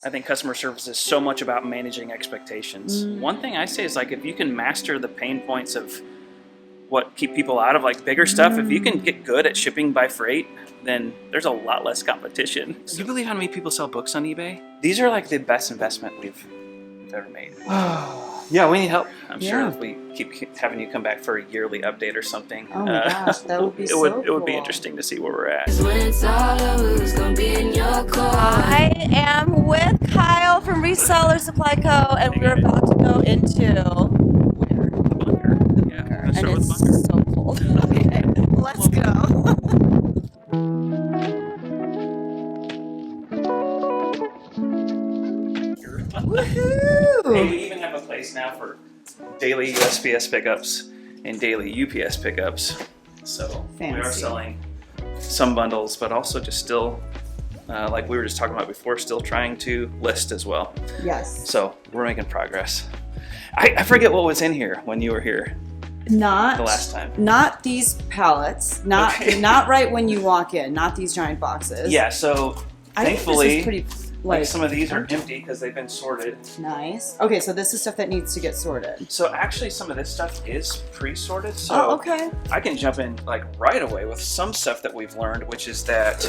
I think customer service is so much about managing expectations. One thing I say is like if you can master the pain points of what keep people out of like bigger stuff, if you can get good at shipping by freight, then there's a lot less competition. Do you believe how many people sell books on eBay? These are like the best investment we've ever made. Yeah, we need help. I'm sure if we keep having you come back for a yearly update or something. Oh my gosh, that would be so cool. It would be interesting to see where we're at. I am with Kyle from Reseller Supply Co. and we're about to go into where? The bunker. Yeah, let's start with the bunker. It's so cold. Okay, let's go. Woohoo! Hey, we even have a place now for daily USPS pickups and daily UPS pickups. So we are selling some bundles, but also just still, like we were just talking about before, still trying to list as well. Yes. So we're making progress. I forget what was in here when you were here. Not the last time. Not these pallets. Not right when you walk in. Not these giant boxes. Yeah. So thankfully, think this is pretty, like some of these are empty because they've been sorted. Nice. Okay, so this is stuff that needs to get sorted. So actually, some of this stuff is pre-sorted. So okay. I can jump in like right away with some stuff that we've learned, which is that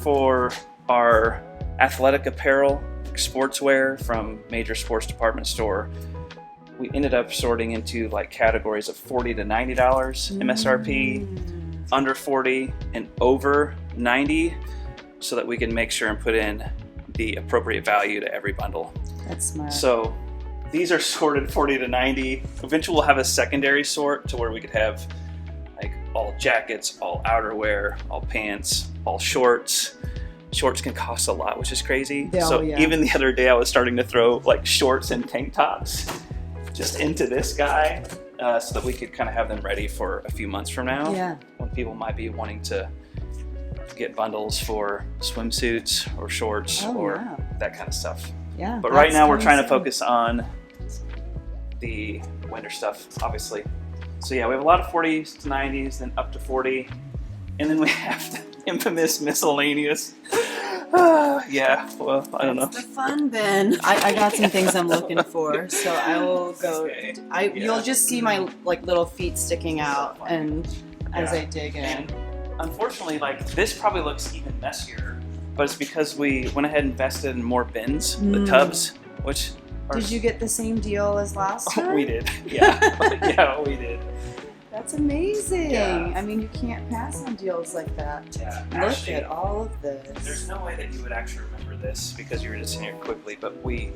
for our athletic apparel, sportswear from major sports department store, we ended up sorting into like categories of $40 to $90 MSRP, under 40 and over 90, so that we can make sure and put in the appropriate value to every bundle. That's smart. So these are sorted 40 to 90. Eventually we'll have a secondary sort to where we could have like all jackets, all outerwear, all pants, all shorts. Shorts can cost a lot, which is crazy. Even the other day I was starting to throw like shorts and tank tops just into this guy so that we could kind of have them ready for a few months from now. Yeah. When people might be wanting to get bundles for swimsuits or shorts that kind of stuff. Yeah. But right now we're trying to focus on the winter stuff, obviously. So yeah, we have a lot of 40s to 90s, then up to 40, and then we have the infamous miscellaneous. Yeah, well, I don't know. It's the fun bin. I got some things I'm looking for, so I will go. You'll just see my like little feet sticking out, and as I dig in. Unfortunately, like this probably looks even messier, but it's because we went ahead and invested in more bins, the tubs, which are... Did you get the same deal as last time? We did, yeah. Yeah, we did. That's amazing. Yeah. I mean, you can't pass on deals like that. Yeah. Look Actually, at all of this. There's no way that you would actually remember this because you were just in here quickly, but we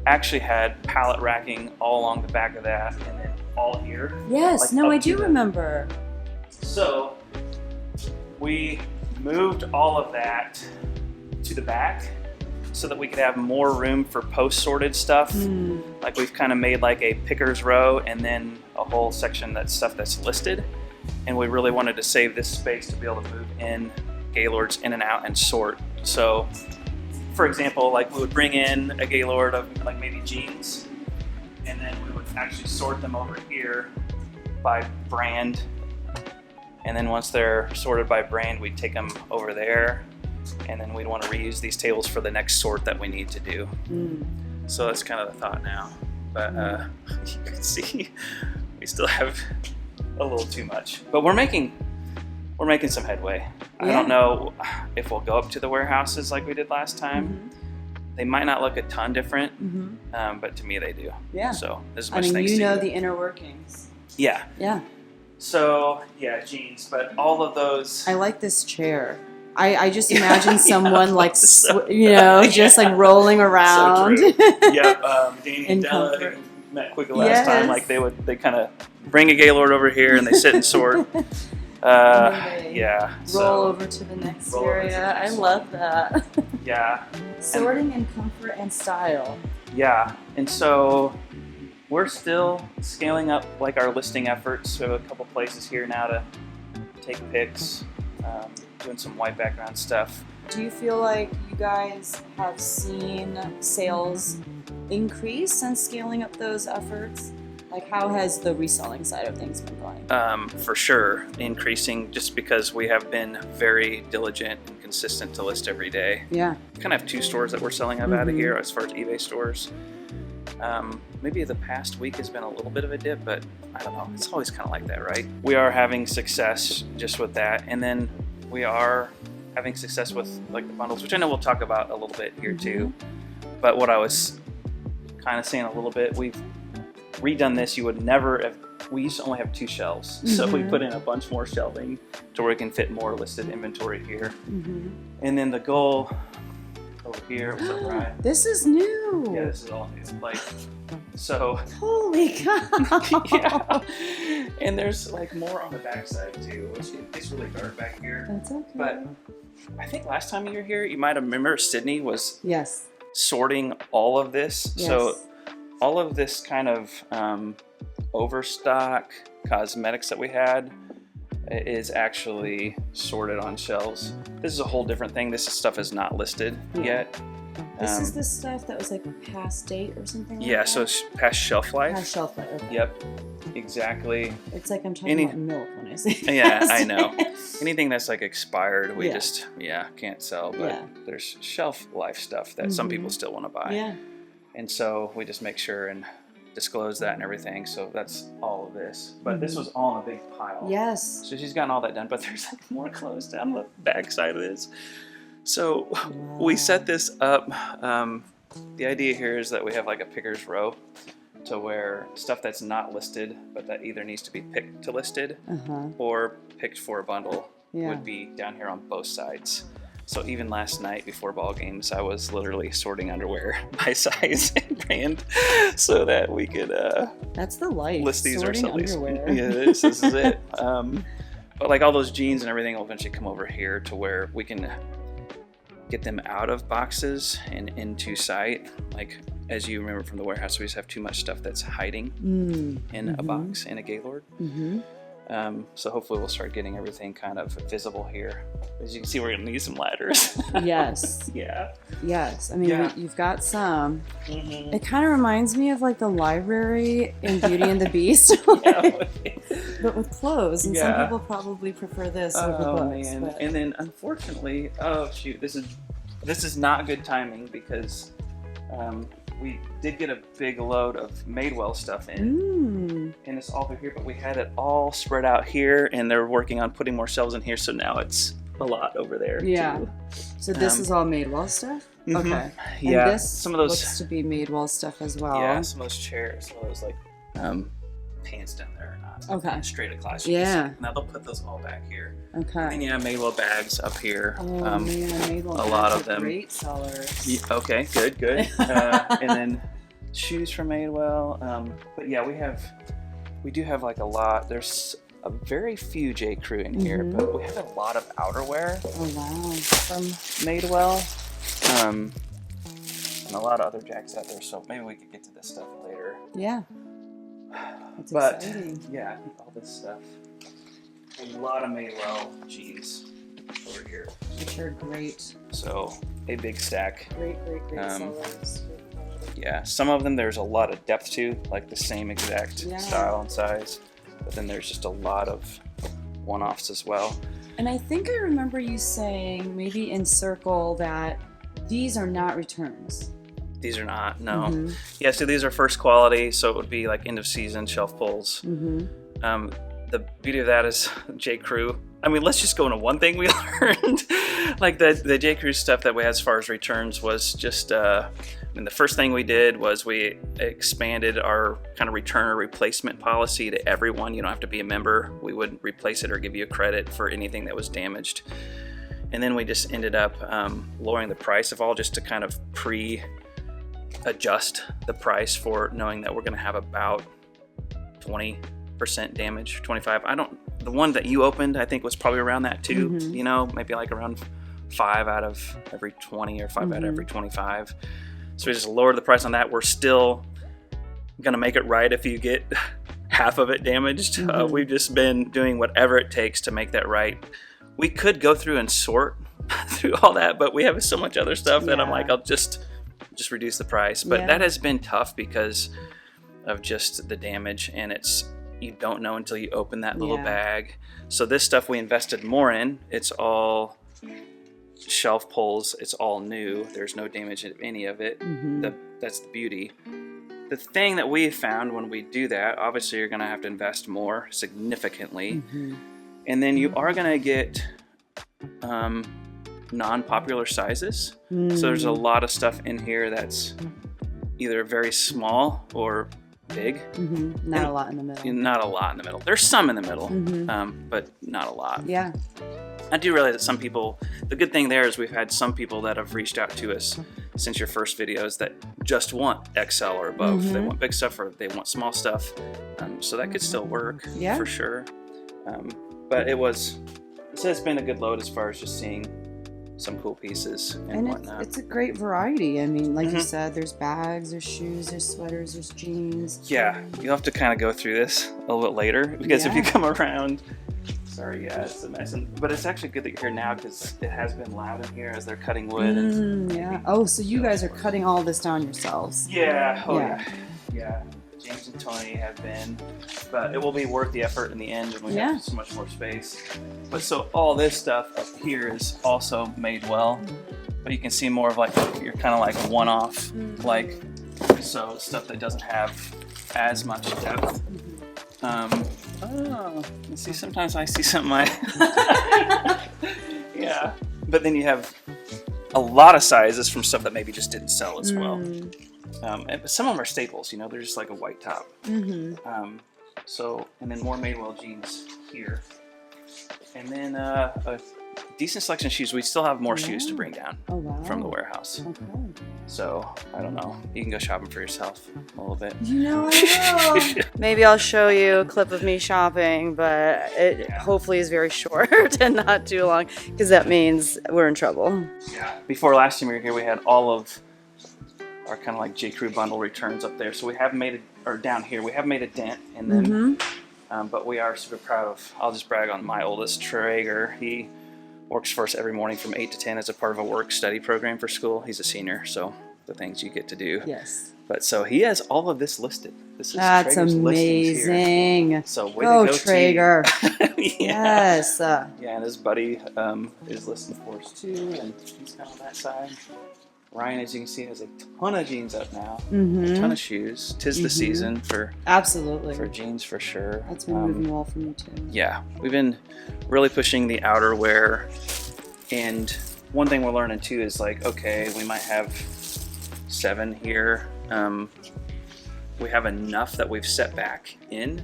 actually had pallet racking all along the back of that and then all here. Yes, like no, I do remember. So we moved all of that to the back so that we could have more room for post-sorted stuff. Like we've kind of made like a picker's row and then a whole section that's stuff that's listed. And we really wanted to save this space to be able to move in Gaylords in and out and sort. So for example, like we would bring in a Gaylord of like maybe jeans, and then we would actually sort them over here by brand. And then once they're sorted by brand, we'd take them over there, and then we'd want to reuse these tables for the next sort that we need to do. So that's kind of the thought now. But you can see we still have a little too much. But we're making some headway. I don't know if we'll go up to the warehouses like we did last time. They might not look a ton different, but to me they do. Yeah. So as much thanks to you. You know the inner workings. Yeah. Yeah. So, yeah, jeans, but all of those... I like this chair. I just imagine someone like, just like rolling around. So true. Yep, Danny and Della, who met quickly last time, like they kind of bring a Gaylord over here and they sit and sort. Roll over to the next area. I love that. Yeah. Sorting in comfort and style. Yeah, and so... we're still scaling up like our listing efforts. We have a couple places here now to take pics, doing some white background stuff. Do you feel like you guys have seen sales increase since scaling up those efforts? Like how has the reselling side of things been going? For sure, increasing just because we have been very diligent and consistent to list every day. Yeah. Kind of have 2 stores that we're selling out of here as far as eBay stores. Maybe the past week has been a little bit of a dip, but I don't know. It's always kind of like that, right? We are having success just with that. And then we are having success with like the bundles, which I know we'll talk about a little bit here too. But what I was kind of saying a little bit, we've redone this. You would never have, we used to only have 2 shelves. So we put in a bunch more shelving to where we can fit more listed inventory here. And then the goal over here, what's up, Ryan? This is new. Yeah, this is all new. Like, so. Holy cow. Yeah. And there's like more on the backside too, which is really dark back here. That's okay. But I think last time you were here, you might have remember Sydney was yes. sorting all of this. Yes. So all of this kind of overstock cosmetics that we had is actually sorted on shelves. This is a whole different thing. This stuff is not listed yet. This is the stuff that was like past date or something like yeah, that? so it's past shelf life. Past shelf life, okay. Yep, exactly. It's like I'm talking about milk when I say yeah, past I know. date. Anything that's like expired, we just, can't sell. But Yeah. there's shelf life stuff that some people still want to buy. Yeah. And so we just make sure and disclose that and everything. So that's all of this. But this was all in a big pile. Yes. So she's gotten all that done, but there's like more clothes down the back side of this. So we set this up. The idea here is that we have like a picker's row to where stuff that's not listed, but that either needs to be picked to listed or picked for a bundle would be down here on both sides. So even last night before ball games, I was literally sorting underwear by size and brand so that we could that's the life. list these Sorting ourselves. underwear. Yeah, this is it. But like all those jeans and everything will eventually come over here to where we can get them out of boxes and into sight. Like as you remember from the warehouse, we just have too much stuff that's hiding in a box in a Gaylord. So hopefully we'll start getting everything kind of visible here. As you can see, we're gonna need some ladders. Yes. Yeah. Yes. I mean, you've got some. It kind of reminds me of like the library in Beauty and the Beast, but with clothes. And some people probably prefer this over books. Man. But... And then unfortunately, oh shoot, this is not good timing because we did get a big load of Madewell stuff in, and it's all through here, but we had it all spread out here, and they're working on putting more shelves in here, so now it's a lot over there. Yeah. Too. So this is all Madewell stuff? Okay. Yeah. And this some of those looks to be Madewell stuff as well. Yeah, some of those chairs, some of those like pants down there are not straight across. Yeah. Now they'll put those all back here. Okay. And Madewell bags up here. Oh man, Madewell a lot bags of are them. Great sellers. Okay, good. And then shoes from Madewell. But yeah, we do have like a lot. There's a very few J. Crew in here, but we have a lot of outerwear. Oh wow. From Madewell. And a lot of other jacks out there. So maybe we could get to this stuff later. Yeah. That's but exciting. yeah, all this stuff. A lot of Madewell jeans over here. Which are great. So a big stack. Great sellers. Yeah, some of them there's a lot of depth to, like the same exact style and size. But then there's just a lot of one-offs as well. And I think I remember you saying, maybe in Circle, that these are not returns. These are not, no. Yeah, so these are first quality, so it would be like end of season shelf pulls. The beauty of that is J. Crew. I mean, let's just go into one thing we learned. Like the J. Crew stuff that we had as far as returns was just, I mean, the first thing we did was we expanded our kind of return or replacement policy to everyone. You don't have to be a member. We would replace it or give you a credit for anything that was damaged. And then we just ended up lowering the price of all just to kind of adjust the price for knowing that we're going to have about 20% damage, 25. The one that you opened, I think was probably around that too, you know, maybe like around 5 out of every 20 or 5 out of every 25. So we just lowered the price on that. We're still going to make it right if you get half of it damaged. We've just been doing whatever it takes to make that right. We could go through and sort through all that, but we have so much other stuff that I'm like, I'll just reduce the price. But that has been tough because of just the damage, and you don't know until you open that little bag. So this stuff we invested more in. It's all shelf pulls, it's all new. There's no damage in any of it. That's the beauty. The thing that we found when we do that, obviously you're going to have to invest more significantly. And then you are going to get non-popular sizes. So there's a lot of stuff in here that's either very small or big. Not a lot in the middle. Not a lot in the middle. There's some in the middle, but not a lot. Yeah. I do realize that some people, the good thing there is we've had some people that have reached out to us since your first videos that just want XL or above. They want big stuff or they want small stuff. So that could still work for sure. But it's been a good load as far as just seeing some cool pieces and whatnot. It's a great variety. I mean, like you said, there's bags, there's shoes, there's sweaters, there's jeans. Yeah, you'll have to kind of go through this a little bit later because if you come around, sorry, it's a mess. But it's actually good that you're here now because it has been loud in here as they're cutting wood. Oh, so you guys are cutting all this down yourselves? Yeah. Yeah. James and Tony have been, but it will be worth the effort in the end when we have so much more space. But so all this stuff up here is also made well, but you can see more of like, you're kind of like one-off, like, so stuff that doesn't have as much depth. You see, sometimes I see something but then you have a lot of sizes from stuff that maybe just didn't sell as well. And some of them are staples, you know, they're just like a white top. So, and then more Madewell jeans here. And then a decent selection of shoes. We still have more shoes to bring down from the warehouse. So, I don't know. You can go shopping for yourself a little bit. You know, I will. Maybe I'll show you a clip of me shopping, but it hopefully is very short and not too long, because that means we're in trouble. Yeah. Before last time we were here, we had all of our kind of like J. Crew bundle returns up there. So we have made down here, we have made a dent, and then, but we are super proud of, I'll just brag on my oldest, Traeger. He works for us every morning from 8 to 10 as a part of a work study program for school. He's a senior, so the things you get to do. Yes. But so he has all of this listed. This is That's Traeger's amazing. Here. So way to go, Traeger. Yes. Yeah, and his buddy is listing for us too, and he's kind of on that side. Ryan, as you can see, has a ton of jeans up now, a ton of shoes. 'Tis the season for jeans for sure. That's been moving well for me too. Yeah, we've been really pushing the outerwear, and one thing we're learning too is like, okay, we might have 7 here. We have enough that we've set back in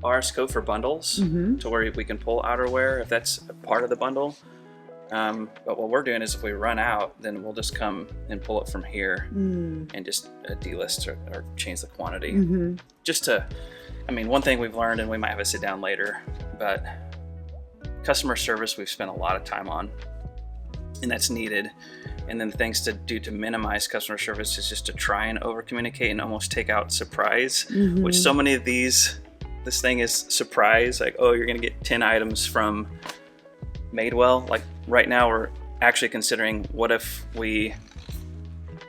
RS Code for bundles to where we can pull outerwear if that's a part of the bundle. But what we're doing is if we run out, then we'll just come and pull it from here and just delist or change the quantity. Just to, I mean, one thing we've learned, and we might have a sit down later, but customer service we've spent a lot of time on, and that's needed. And then things to do to minimize customer service is just to try and over communicate and almost take out surprise, which so many of this thing is surprise, like, oh, you're gonna get 10 items from Madewell. Like right now we're actually considering what if we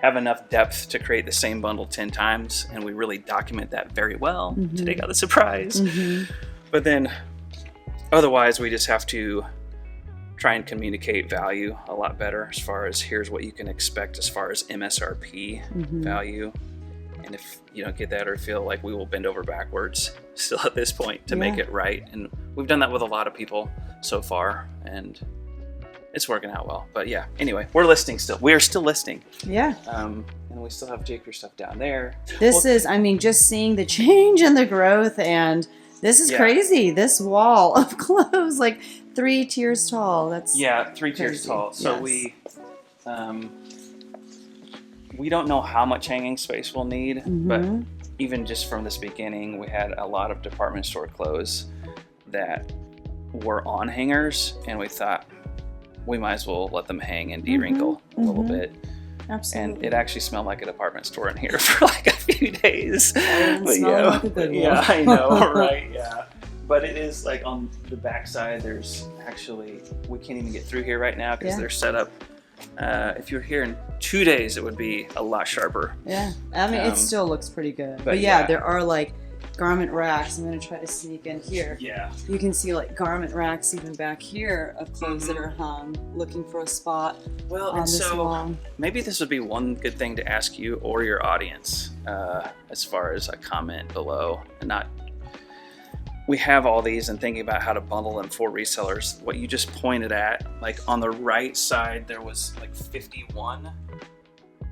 have enough depth to create the same bundle 10 times and we really document that very well to take out the surprise. But then otherwise we just have to try and communicate value a lot better as far as here's what you can expect as far as MSRP value. And if you don't get that or feel like we will bend over backwards still at this point to make it right. And we've done that with a lot of people so far, and it's working out well. But yeah, anyway, we're listing still. We are still listing. Yeah. And we still have J. Crew stuff down there. This is, I mean, just seeing the change and the growth, and this is crazy. This wall of clothes, like 3 tiers tall. That's 3 tiers tall. So we don't know how much hanging space we'll need, but even just from this beginning, we had a lot of department store clothes that were on hangers, and we thought we might as well let them hang and de-wrinkle a little bit. Absolutely. And it actually smelled like a department store in here for like a few days. But like a good one. Yeah, I know, right? Yeah. But it is like on the back side, there's actually, we can't even get through here right now because they're set up. If you're here in 2 days, it would be a lot sharper. Yeah, I mean, it still looks pretty good. But yeah, there are like garment racks. I'm going to try to sneak in here. Yeah. You can see like garment racks even back here of clothes that are hung, looking for a spot. Well, on and this so wall. maybe this would be one good thing to ask you or your audience, as far as a comment below. And not, we have all these and thinking about how to bundle them for resellers. What you just pointed at, like on the right side, there was like 51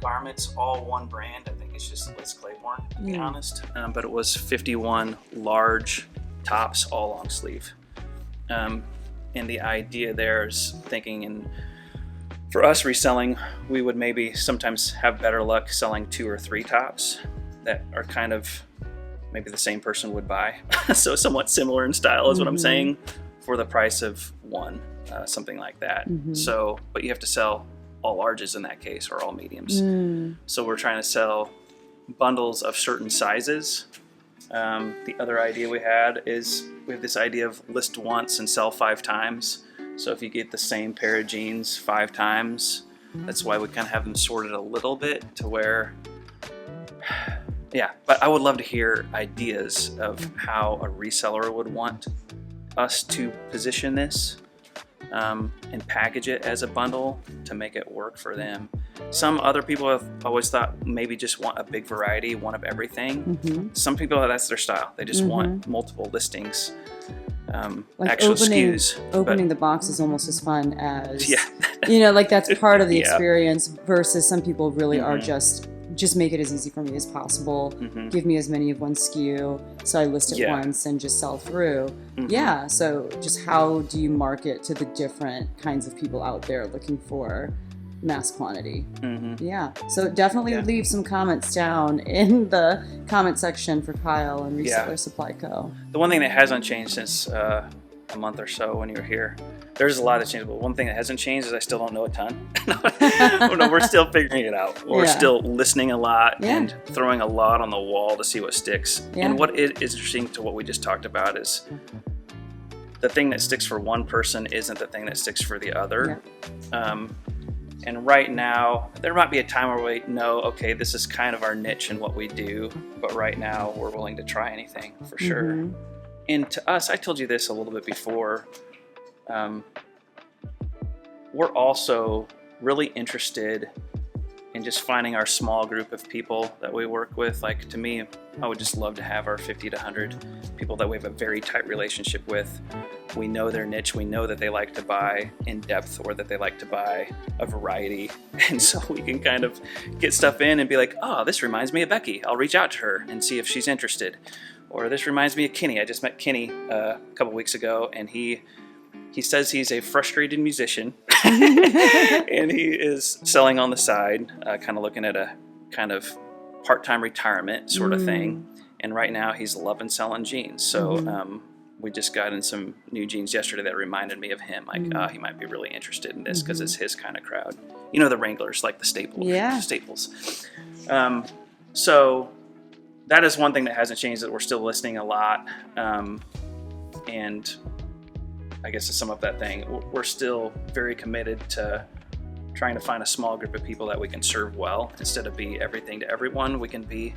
garments, all one brand. I think it's just Liz Claiborne, to be honest. But it was 51 large tops, all long sleeve. And the idea there is thinking, and for us reselling, we would maybe sometimes have better luck selling 2 or 3 tops that are kind of maybe the same person would buy. So somewhat similar in style is what I'm saying, for the price of one, something like that. So, but you have to sell all larges in that case, or all mediums. So we're trying to sell bundles of certain sizes. The other idea we had is we have this idea of list once and sell 5 times. So if you get the same pair of jeans 5 times, that's why we kind of have them sorted a little bit to where, yeah, but I would love to hear ideas of how a reseller would want us to position this. And package it as a bundle to make it work for them. Some other people have always thought maybe just want a big variety, one of everything. Some people, that's their style. They just want multiple listings, like actual opening, SKUs. Opening the box is almost as fun as, you know, like that's part of the experience versus some people really are just make it as easy for me as possible. Give me as many of one SKU, so I list it once and just sell through. Yeah, so just how do you market to the different kinds of people out there looking for mass quantity? Yeah, so definitely leave some comments down in the comment section for Kyle and Reseller Supply Co. The one thing that hasn't changed since a month or so when you were here, there's a lot that changed, but one thing that hasn't changed is I still don't know a ton. No, we're still figuring it out. We're still listening a lot and throwing a lot on the wall to see what sticks. And what is interesting to what we just talked about is the thing that sticks for one person isn't the thing that sticks for the other. And right now, there might be a time where we know, okay, this is kind of our niche and what we do, but right now we're willing to try anything for sure. And to us, I told you this a little bit before, we're also really interested in just finding our small group of people that we work with. Like, to me, I would just love to have our 50 to 100 people that we have a very tight relationship with. We know their niche. We know that they like to buy in depth or that they like to buy a variety. And so we can kind of get stuff in and be like, oh, this reminds me of Becky. I'll reach out to her and see if she's interested. Or this reminds me of Kenny. I just met Kenny a couple weeks ago, and he says he's a frustrated musician and he is selling on the side, kind of looking at a kind of part-time retirement sort of thing. And right now he's loving selling jeans. So we just got in some new jeans yesterday that reminded me of him. Like, he might be really interested in this because it's his kind of crowd. You know, the Wranglers, like the staples. So that is one thing that hasn't changed, that we're still listening a lot. And I guess to sum up that thing, we're still very committed to trying to find a small group of people that we can serve well. Instead of be everything to everyone, we can be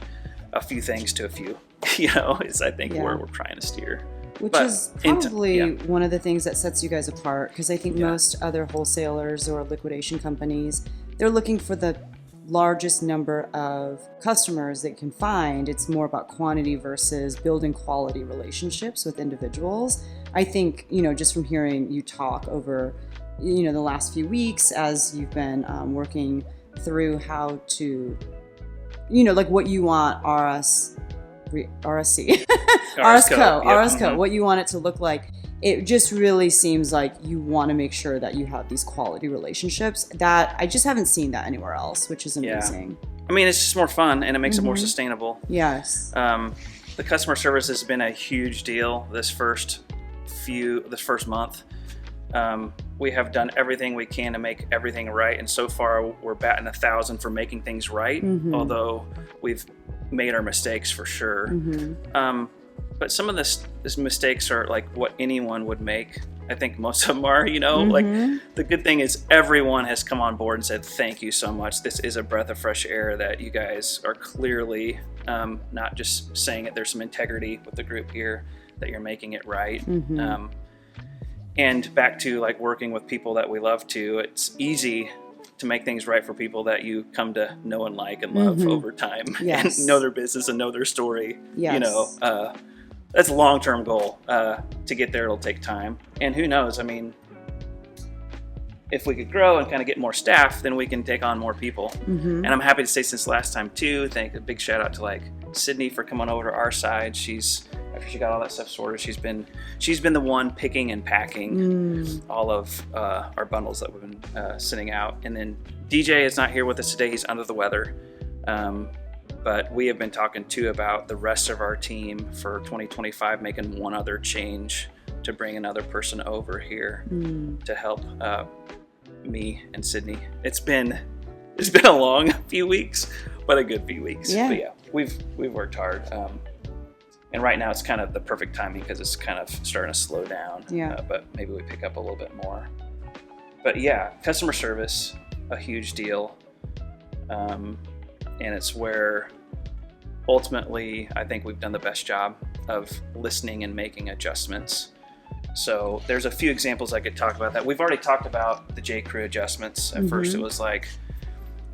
a few things to a few, you know, is I think where we're trying to steer. Which is probably one of the things that sets you guys apart, because I think most other wholesalers or liquidation companies, they're looking for the largest number of customers they can find. It's more about quantity versus building quality relationships with individuals. I think, you know, just from hearing you talk over, you know, the last few weeks as you've been working through how to, you know, like what you want RSC, what you want it to look like. It just really seems like you want to make sure that you have these quality relationships that I just haven't seen that anywhere else, which is amazing. I mean, it's just more fun and it makes it more sustainable. Yes. The customer service has been a huge deal this first month. We have done everything we can to make everything right, and so far we're batting 1,000 for making things right, although we've made our mistakes for sure. But some of these mistakes are like what anyone would make. I think most of them are, you know, like the good thing is everyone has come on board and said, thank you so much. This is a breath of fresh air that you guys are clearly not just saying it. There's some integrity with the group here, that you're making it right. And back to like working with people that we love to, it's easy to make things right for people that you come to know and like and love over time, and know their business and know their story. You know, that's a long-term goal. To get there, it'll take time. And who knows? I mean, if we could grow and kind of get more staff, then we can take on more people. And I'm happy to say, since last time too, thank a big shout out to like Sydney for coming over to our side. After she got all that stuff sorted, she's been the one picking and packing all of our bundles that we've been sending out. And then DJ is not here with us today; he's under the weather. But we have been talking too about the rest of our team for 2025, making one other change to bring another person over here to help me and Sydney. It's been a long few weeks, but a good few weeks. But yeah, we've worked hard. And right now it's kind of the perfect timing because it's kind of starting to slow down. But maybe we pick up a little bit more. But yeah, customer service, a huge deal. And it's where ultimately I think we've done the best job of listening and making adjustments. So there's a few examples I could talk about that. We've already talked about the J. Crew adjustments. At first it was like,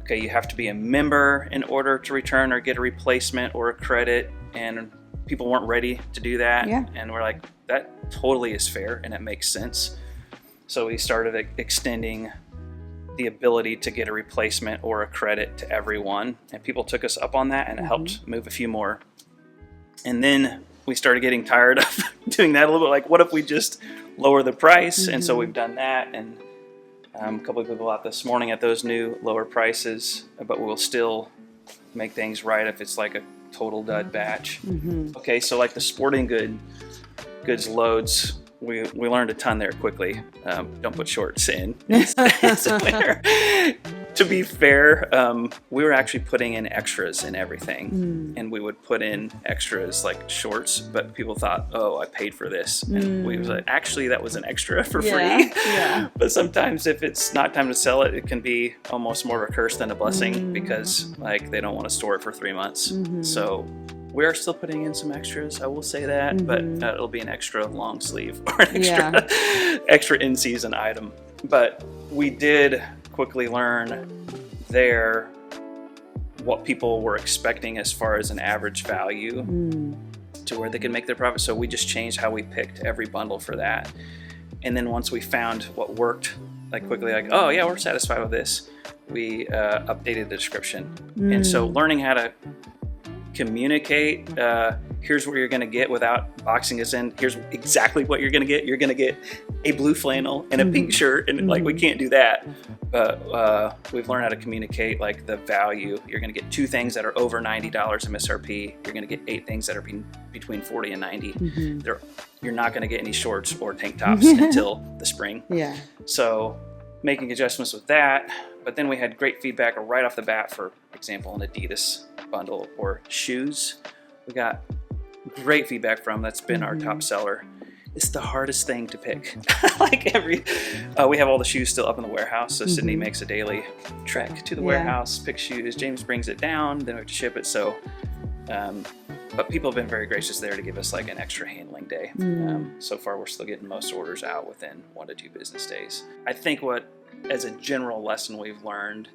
okay, you have to be a member in order to return or get a replacement or a credit, and people weren't ready to do that. And we're like, that totally is fair and it makes sense. So we started extending the ability to get a replacement or a credit to everyone, and people took us up on that, and it helped move a few more. And then we started getting tired of doing that a little bit, like, what if we just lower the price? And so we've done that, and a couple of people out this morning at those new lower prices, but we'll still make things right if it's like a total dud batch. Okay, so like the sporting goods loads, we learned a ton there quickly. Don't put shorts in. It's a winner. To be fair, we were actually putting in extras in everything, and we would put in extras like shorts, but people thought, oh, I paid for this. And we was like, actually, that was an extra for free. But sometimes if it's not time to sell it, it can be almost more of a curse than a blessing, because like they don't want to store it for 3 months. So we are still putting in some extras, I will say that, but it'll be an extra long sleeve or an extra in-season item. But we did quickly learn there what people were expecting as far as an average value to where they could make their profit. So we just changed how we picked every bundle for that. And then once we found what worked, like quickly, like, oh yeah, we're satisfied with this, we updated the description. And so learning how to communicate, here's what you're going to get without boxing us in. Here's exactly what you're going to get. You're going to get a blue flannel and a pink shirt, and like we can't do that. But we've learned how to communicate like the value. You're going to get 2 things that are over $90 MSRP. You're going to get 8 things that are between 40 and 90. You're not going to get any shorts or tank tops until the spring. So making adjustments with that. But then we had great feedback right off the bat, for example, an Adidas bundle or shoes. We got great feedback from. That's been our top seller. It's the hardest thing to pick. Like we have all the shoes still up in the warehouse, so Sydney makes a daily trek to the warehouse, picks shoes. James brings it down, then we have to ship it. So, but people have been very gracious there to give us like an extra handling day. So far, we're still getting most orders out within 1 to 2 business days. I think as a general lesson we've learned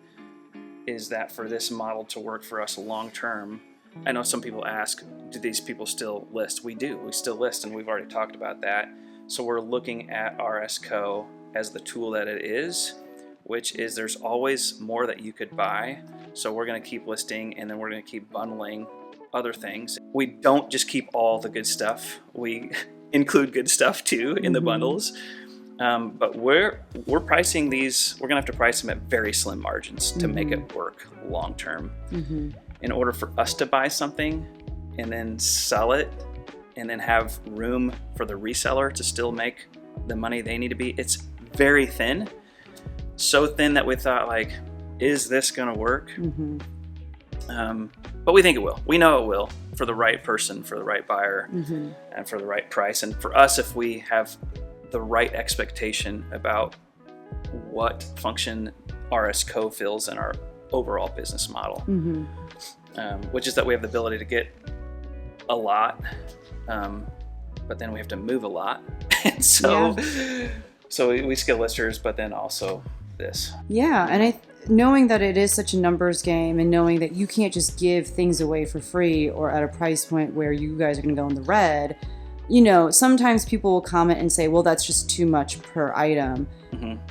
is that for this model to work for us long term, I know some people ask, do these people still list? We do. We still list, and we've already talked about that. So we're looking at RS Co as the tool that it is, which is there's always more that you could buy. So we're going to keep listing, and then we're going to keep bundling other things. We don't just keep all the good stuff. We include good stuff too in the bundles. But we're pricing these, we're going to have to price them at very slim margins to make it work long term. In order for us to buy something and then sell it and then have room for the reseller to still make the money they need to be, it's very thin. So thin that we thought, like, is this going to work? But we think it will. We know it will, for the right person, for the right buyer, and for the right price. And for us, if we have the right expectation about what function RS Co fills in our overall business model. which is that we have the ability to get a lot, but then we have to move a lot. And so, we skill listers, but then also this. Yeah, and knowing that it is such a numbers game, and knowing that you can't just give things away for free or at a price point where you guys are going to go in the red. Sometimes people will comment and say, well, that's just too much per item,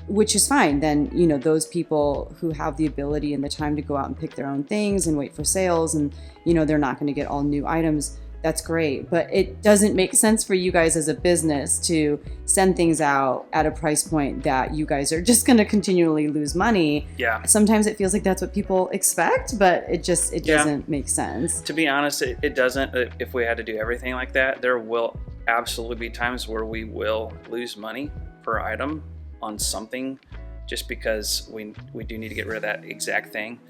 which is fine. Then, those people who have the ability and the time to go out and pick their own things and wait for sales, and, they're not going to get all new items. That's great. But it doesn't make sense for you guys as a business to send things out at a price point that you guys are just going to continually lose money. Yeah. Sometimes it feels like that's what people expect, but it doesn't make sense. To be honest, it doesn't. If we had to do everything like that, there will absolutely be times where we will lose money per item on something just because we do need to get rid of that exact thing.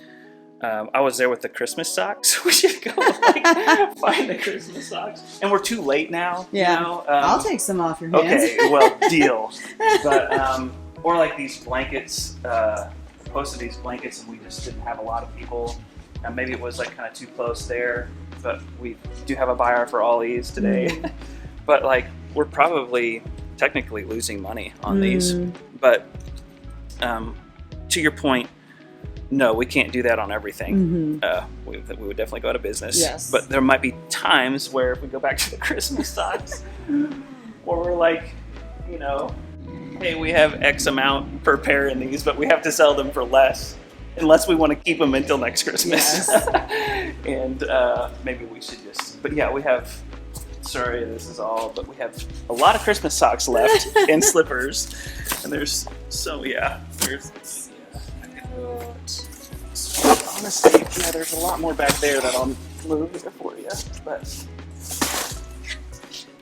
I was there with the Christmas socks. We should go find the Christmas socks. And we're too late now. Yeah. I'll take some off your hands. Okay, well, deal. But or like these blankets. Posted these blankets, and we just didn't have a lot of people. And maybe it was like kind of too close there. But we do have a buyer for all these today. But like we're probably technically losing money on these. But to your point. No, we can't do that on everything. We would definitely go out of business. Yes. But there might be times where if we go back to the Christmas socks, where we're like, hey, we have X amount per pair in these, but we have to sell them for less, unless we want to keep them until next Christmas. Yes. And maybe we should but yeah, we have, sorry, this is all, but we have a lot of Christmas socks left and slippers. And there's, honestly, there's a lot more back there that I'll move there for you, but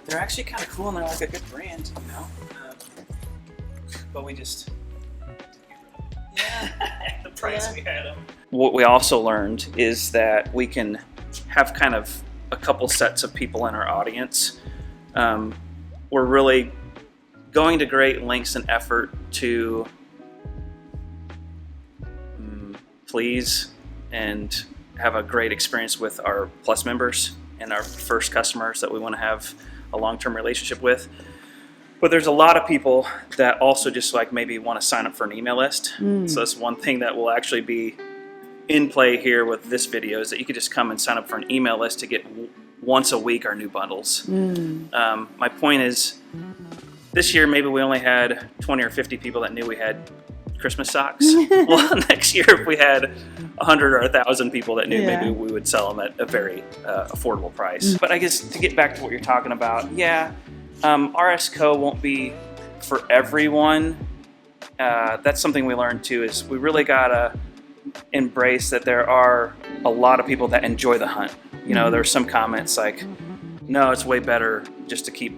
they're actually kind of cool and they're like a good brand, but we just the price we had them. What we also learned is that we can have kind of a couple sets of people in our audience. We're really going to great lengths and effort to please and have a great experience with our Plus members and our first customers that we want to have a long-term relationship with. But there's a lot of people that also just like maybe want to sign up for an email list. So that's one thing that will actually be in play here with this video, is that you could just come and sign up for an email list to get once a week our new bundles. My point is, this year maybe we only had 20 or 50 people that knew we had Christmas socks. Well, next year if we had 100 or 1,000 people that knew, maybe we would sell them at a very affordable price. But I guess to get back to what you're talking about, RS Co won't be for everyone. That's something we learned too, is we really gotta embrace that there are a lot of people that enjoy the hunt. There's some comments like, no, it's way better just to keep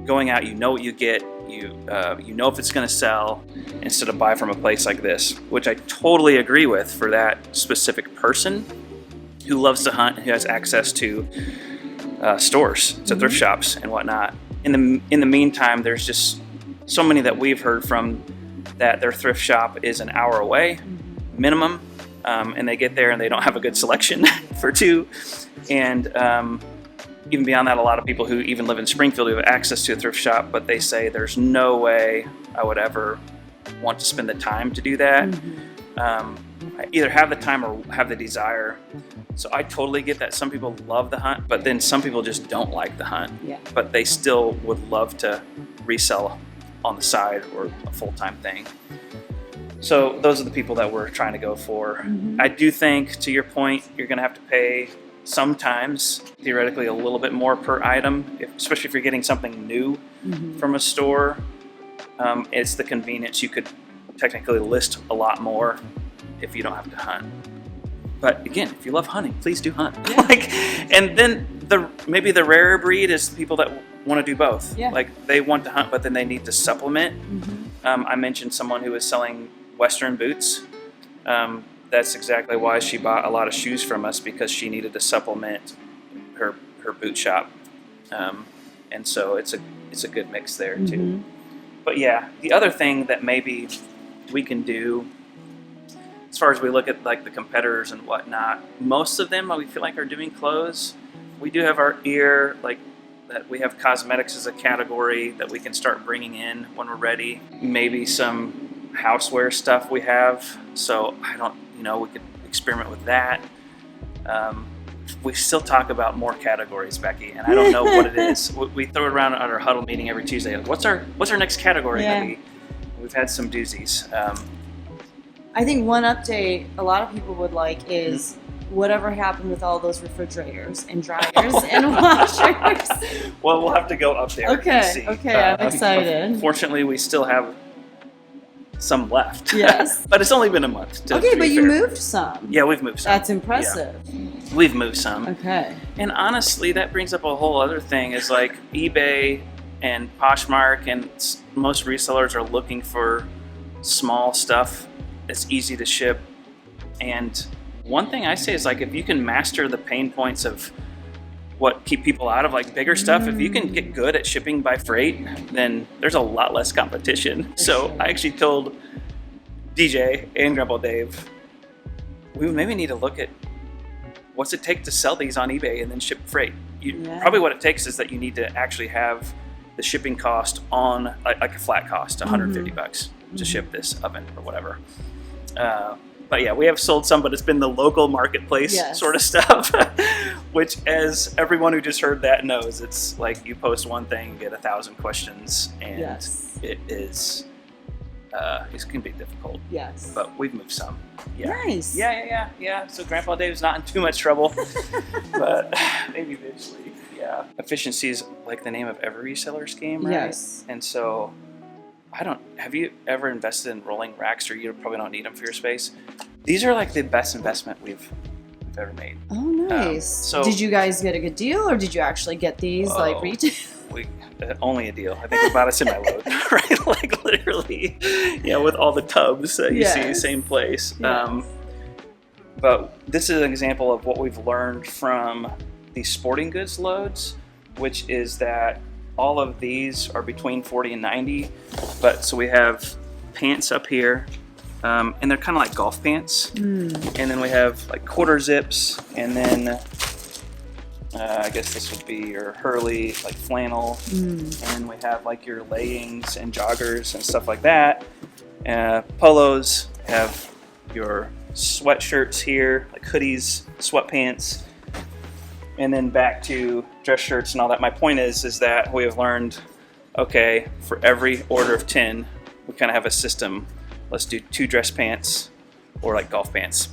going out. You know what you get. You know if it's going to sell, instead of buy from a place like this, which I totally agree with for that specific person who loves to hunt, who has access to stores, to thrift shops and whatnot. In the meantime, there's just so many that we've heard from that their thrift shop is an hour away minimum, and they get there and they don't have a good selection for two. And even beyond that, a lot of people who even live in Springfield who have access to a thrift shop, but they say there's no way I would ever want to spend the time to do that. I either have the time or have the desire. So I totally get that some people love the hunt, but then some people just don't like the hunt. But they still would love to resell on the side or a full-time thing. So those are the people that we're trying to go for. I do think, to your point, you're going to have to pay sometimes, theoretically, a little bit more per item, especially if you're getting something new from a store. It's the convenience. You could technically list a lot more if you don't have to hunt. But again, if you love hunting, please do hunt. And then maybe the rarer breed is the people that want to do both. Like they want to hunt, but then they need to supplement. I mentioned someone who was selling Western boots. That's exactly why she bought a lot of shoes from us, because she needed to supplement her boot shop. And so it's a good mix there too. But yeah, the other thing that maybe we can do, as far as we look at like the competitors and whatnot, most of them we feel like are doing clothes. We do have our ear, like that we have cosmetics as a category that we can start bringing in when we're ready. Maybe some houseware stuff we have. So I don't, we could experiment with that. We still talk about more categories, Becky, and I don't know what it is. We throw it around at our huddle meeting every Tuesday. Like, what's our next category? Yeah. We've had some doozies. I think one update a lot of people would like is whatever happened with all those refrigerators and dryers and washers. Well, we'll have to go up there and see. Okay, I'm excited. Fortunately, we still have some left. Yes. But it's only been a month. Okay, but you moved some. Yeah, we've moved some. That's impressive. Yeah. We've moved some. Okay. And honestly, that brings up a whole other thing is like eBay and Poshmark and most resellers are looking for small stuff that's easy to ship. And one thing I say is like if you can master the pain points of what keep people out of like bigger stuff, if you can get good at shipping by freight, then there's a lot less competition. So I actually told DJ and Grandpa Dave, we maybe need to look at what's it take to sell these on eBay and then ship freight. Probably what it takes is that you need to actually have the shipping cost on like a flat cost, $150 to ship this oven or whatever. But yeah, we have sold some, but it's been the local marketplace sort of stuff, which as everyone who just heard that knows, it's like you post one thing, get 1,000 questions, and it is, it can be difficult. Yes. But we've moved some. Yeah. Nice. Yeah. So Grandpa Dave's not in too much trouble, but maybe eventually. Yeah. Efficiency is like the name of every reseller's game, right? Yes. And so have you ever invested in rolling racks, or you probably don't need them for your space? These are like the best investment we've ever made. Oh, nice. So did you guys get a good deal, or did you actually get these like retail? Only a deal. I think we bought a semi-load, right? Like literally, with all the tubs that you see, same place. Yes. But this is an example of what we've learned from these sporting goods loads, which is that all of these are between 40 and 90. But so we have pants up here, and they're kind of like golf pants. And then we have like quarter zips, and then I guess this would be your Hurley, like flannel. And we have like your leggings and joggers and stuff like that. Polos have your sweatshirts here, like hoodies, sweatpants, and then back to dress shirts and all that. My point is that we have learned, okay, for every order of 10, we kind of have a system. Let's do 2 dress pants, or like golf pants.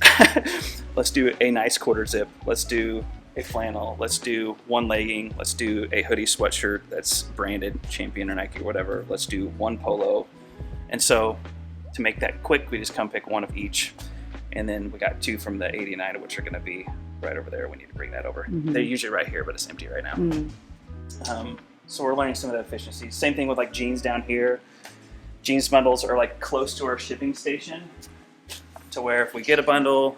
Let's do a nice quarter zip. Let's do a flannel. Let's do 1 legging. Let's do a hoodie sweatshirt that's branded Champion or Nike or whatever. Let's do 1 polo. And so to make that quick, we just come pick 1 of each. And then we got 2 from the 89, which are going to be right over there. We need to bring that over. They're usually right here, but it's empty right now. So we're learning some of the efficiencies. Same thing with like jeans down here. Jeans bundles are like close to our shipping station, to where if we get a bundle,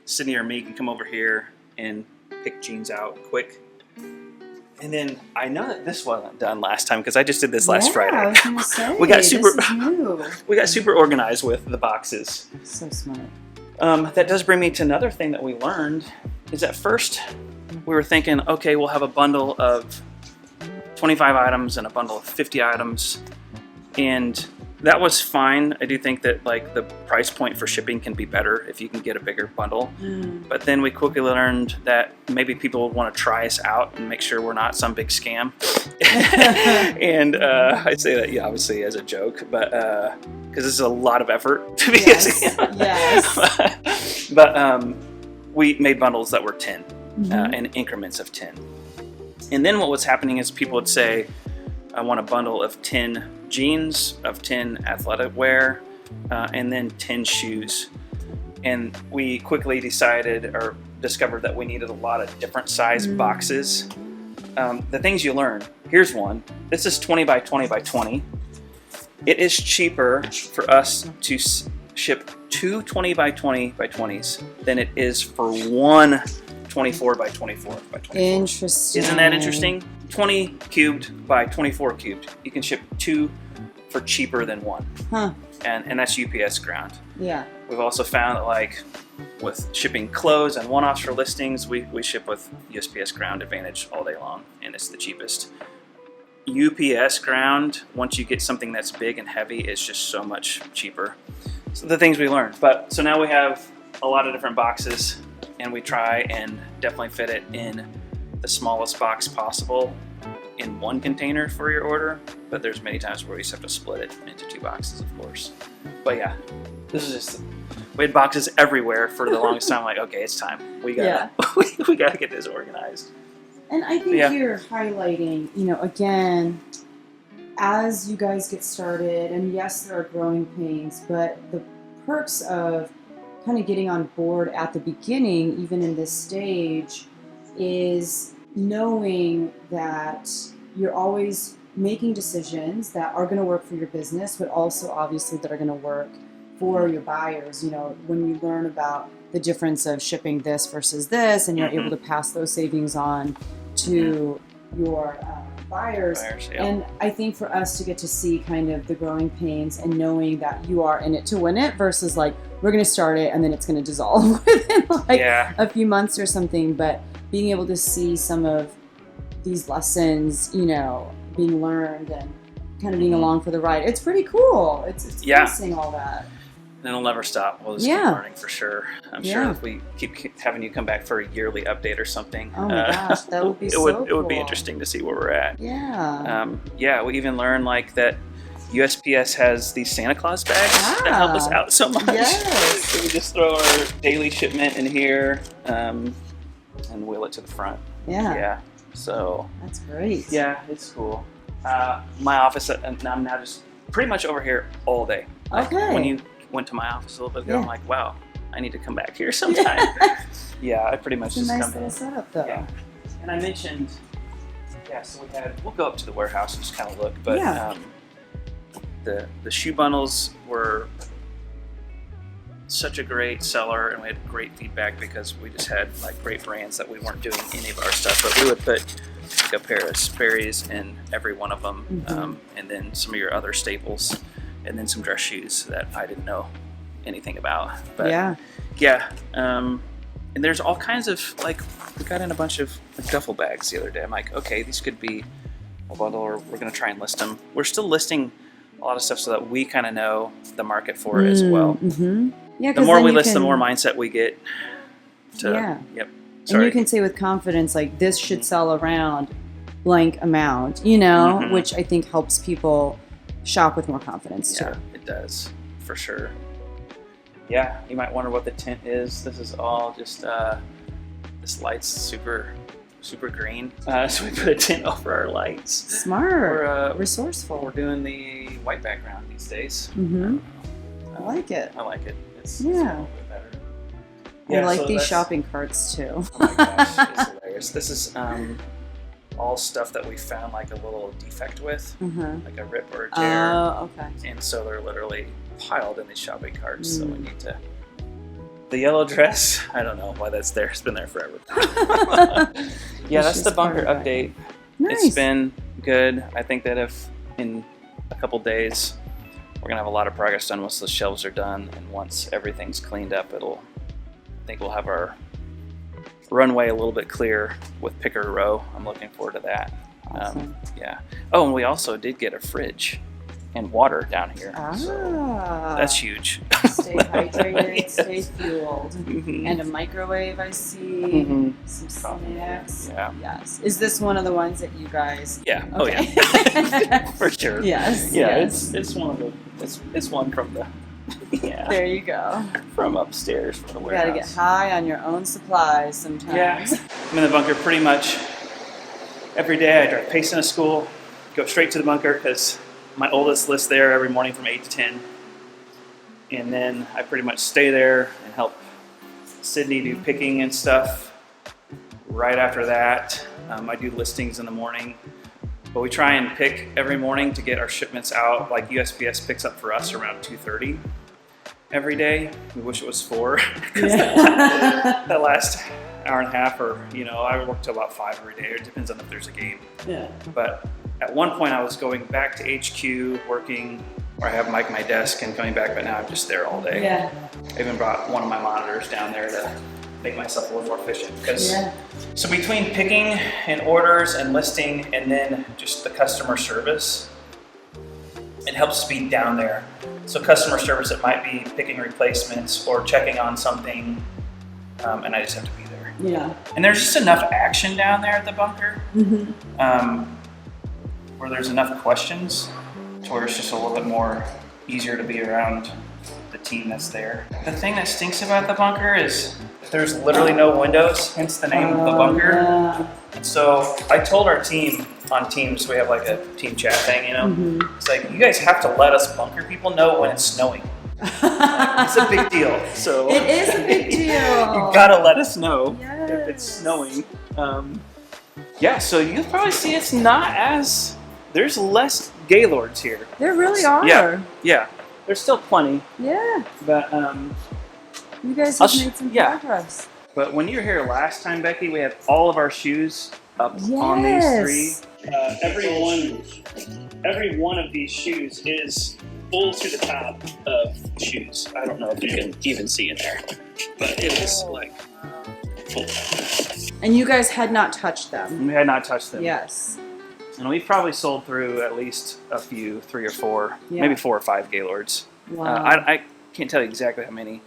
Sydney or me can come over here and pick jeans out quick. And then I know that this wasn't done last time because I just did this last Friday. I was gonna say, we got super organized with the boxes. So smart. That does bring me to another thing that we learned. Is at first we were thinking, okay, we'll have a bundle of 25 items and a bundle of 50 items, and that was fine. I do think that like the price point for shipping can be better if you can get a bigger bundle. But then we quickly learned that maybe people would want to try us out and make sure we're not some big scam. And I say that, obviously as a joke, but because this is a lot of effort to be a scam. Yes. But we made bundles that were 10 in increments of 10. And then what was happening is people would say, I want a bundle of 10 jeans, of 10 athletic wear, and then 10 shoes. And we quickly decided or discovered that we needed a lot of different size boxes. The things you learn, here's one. This is 20 by 20 by 20. It is cheaper for us to ship 2 20 by 20 by 20s than it is for 1 24 by 24 by 24. Interesting. Isn't that interesting? 20 cubed by 24 cubed. You can ship 2 for cheaper than 1. Huh. And that's UPS ground. Yeah. We've also found that like with shipping clothes and one-offs for listings, we ship with USPS Ground Advantage all day long, and it's the cheapest. UPS Ground, once you get something that's big and heavy, it's just so much cheaper. So the things we learned. But so now we have a lot of different boxes, and we try and definitely fit it in the smallest box possible in one container for your order. But there's many times where we just have to split it into 2 boxes, of course. But yeah, this is just, we had boxes everywhere for the longest time. Like, okay, it's time. We gotta, we gotta get this organized. And I think you're highlighting, you know, again, as you guys get started, and yes, there are growing pains, but the perks of kind of getting on board at the beginning, even in this stage, is knowing that you're always making decisions that are going to work for your business, but also obviously that are going to work for your buyers. You know, when you learn about the difference of shipping this versus this, and you're able to pass those savings on to your buyers. And I think for us to get to see kind of the growing pains and knowing that you are in it to win it versus like, we're going to start it and then it's going to dissolve within like a few months or something. But being able to see some of these lessons, you know, being learned and kind of being along for the ride, it's pretty cool. It's cool seeing all that. And it'll never stop. We'll just keep learning for sure. I'm sure if we keep having you come back for a yearly update or something, oh my gosh, that would be it would be interesting to see where we're at. We even learned like that USPS has these Santa Claus bags that help us out so much. So we just throw our daily shipment in here and wheel it to the front. So that's great. Yeah, it's cool. My office, and I'm now just pretty much over here all day. When you went to my office a little bit ago, I'm like, wow, I need to come back here sometime. I pretty much it's just a nice come little in. setup though. And I mentioned, so we'll go up to the warehouse and just kind of look, but the shoe bundles were such a great seller, and we had great feedback because we just had like great brands that we weren't doing any of our stuff, but we would put like a pair of Sperry's in every one of them, and then some of your other staples, and then some dress shoes that I didn't know anything about. But and there's all kinds of, like, we got in a bunch of duffel bags the other day. I'm like, okay, these could be a bundle, or we're going to try and list them. We're still listing a lot of stuff so that we kind of know the market for it as well. The more we list, the more mindset we get to, And you can say with confidence, like, this should sell around blank amount, you know, which I think helps people shop with more confidence too. It does, for sure. You might wonder what the tint is. This is all just, this light's super green. So we put a tint over our lights. Smart. Resourceful. We're doing the white background these days. I like it. I like it. It's a little bit better. I like these shopping carts too. Oh my gosh, it's hilarious. This is all stuff that we found like a little defect with, like a rip or a tear. Oh, okay. And so they're literally piled in these shopping carts. So we need to. The yellow dress, I don't know why that's there. It's been there forever. That's the bunker update. Nice. It's been good. I think that if in a couple days we're gonna have a lot of progress done once the shelves are done, and once everything's cleaned up, I think we'll have our runway a little bit clear with picker row. I'm looking forward to that. Awesome. Oh, and we also did get a fridge and water down here. So that's huge. Stay hydrated, stay fueled. And a microwave, I see. Some snacks. Yes. Is this one of the ones that you guys... Okay. Oh yeah. For sure. Yes. It's one of the... It's one from the... There you go. From upstairs from the warehouse. You gotta get high on your own supplies sometimes. I'm in the bunker pretty much every day. I drive Payson to school, go straight to the bunker because my oldest lists there every morning from 8 to 10. And then I pretty much stay there and help Sydney do picking and stuff. Right after that, I do listings in the morning. But we try and pick every morning to get our shipments out. Like USPS picks up for us around 2:30 every day. We wish it was 4. That last hour and a half, or I work till about 5 every day. It depends on if there's a game. But at one point I was going back to HQ, working where I have Mike at my desk and coming back, but now I'm just there all day. Yeah. I even brought one of my monitors down there to make myself a little more efficient. Because so between picking and orders and listing and then just the customer service, it helps speed down there. So customer service, it might be picking replacements or checking on something, and I just have to be there. Yeah. And there's just enough action down there at the bunker, where there's enough questions to where it's just a little bit more easier to be around the team that's there. The thing that stinks about the bunker is there's literally no windows, hence the name of the bunker. Yeah. So I told our team on Teams, we have like a team chat thing, you know? It's like, you guys have to let us bunker people know when it's snowing. It's a big deal. So it is a big deal. You gotta let us know yes. if it's snowing. Yeah, so you'll probably see it's not as, there's less Gaylords here. There really are. Yeah. There's still plenty. Yeah. But you guys have made some progress. But when you were here last time, Becky, we had all of our shoes up on these three. Every one of these shoes is full to the top of shoes. I don't know if you can even see in there, but it is like full. And you guys had not touched them. We had not touched them. Yes. And we've probably sold through at least a few, 3 or 4, maybe 4 or 5 Gaylords. Wow. I can't tell you exactly how many.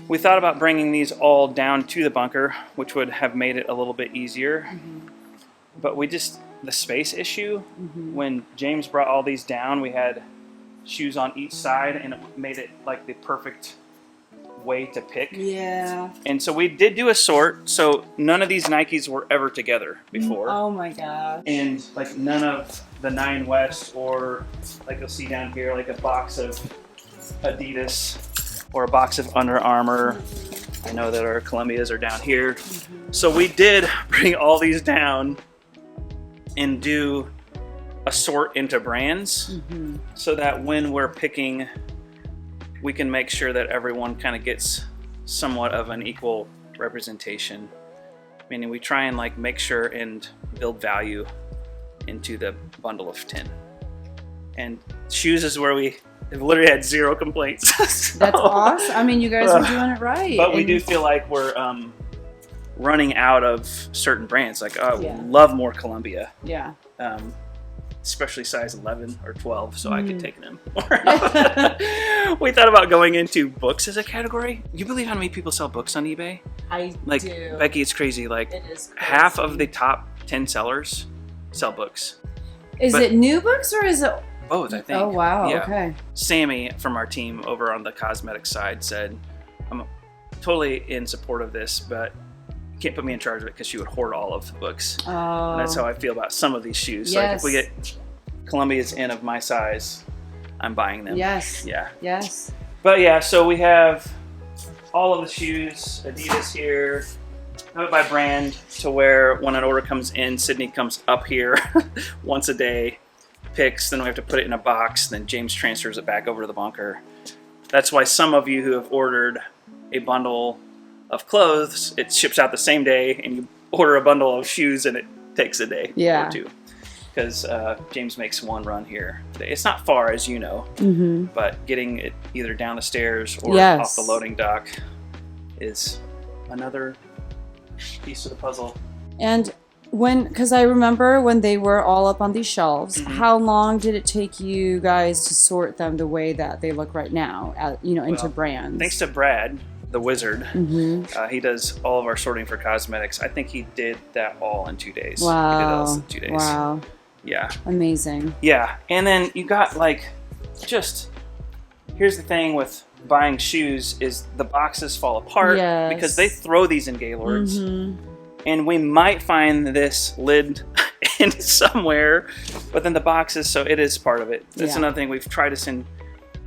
We thought about bringing these all down to the bunker, which would have made it a little bit easier. But the space issue, when James brought all these down, we had shoes on each side, and it made it like the perfect way to pick. Yeah. And so we did do a sort, so none of these Nikes were ever together before. Oh my gosh. And like none of the 9 West, or like you'll see down here, like a box of Adidas or a box of Under Armour. I know that our Columbias are down here. So we did bring all these down and do a sort into brands, so that when we're picking, we can make sure that everyone kind of gets somewhat of an equal representation. Meaning we try and like make sure and build value into the bundle of 10. And shoes is where we have literally had 0 complaints. So, that's awesome. I mean, you guys are doing it right. But we do feel like we're running out of certain brands. Like, we love more Columbia. Yeah. Especially size 11 or 12, so I could take them. We thought about going into books as a category. You believe how many people sell books on eBay? I do. Becky, it's crazy. Like, it is crazy. Half of the top 10 sellers sell books. Is it new books or is it both? I think. Oh wow. Yeah. Okay. Sammy from our team over on the cosmetic side said, "I'm totally in support of this, but you can't put me in charge of it," because she would hoard all of the books. Oh. And that's how I feel about some of these shoes. Yes. Like if we get Columbia's in of my size, I'm buying them. Yes. Yeah. Yes. But yeah, so we have all of the shoes, Adidas here, have it by brand, to where when an order comes in, Sydney comes up here once a day, picks, then we have to put it in a box, then James transfers it back over to the bunker. That's why some of you who have ordered a bundle of clothes, it ships out the same day, and you order a bundle of shoes and it takes a day or 2. Because James makes one run here. It's not far, as you know, but getting it either down the stairs or off the loading dock is another piece of the puzzle. And because I remember when they were all up on these shelves, how long did it take you guys to sort them the way that they look right now, into brands? Thanks to Brad, the wizard. He does all of our sorting for cosmetics. I think he did that all in 2 days. Wow. He did all in 2 days. Wow. Yeah. Amazing. Yeah. And then you got here's the thing with buying shoes is the boxes fall apart because they throw these in Gaylords. And we might find this lid in somewhere, but then the boxes, so it is part of it. That's another thing. We've tried to send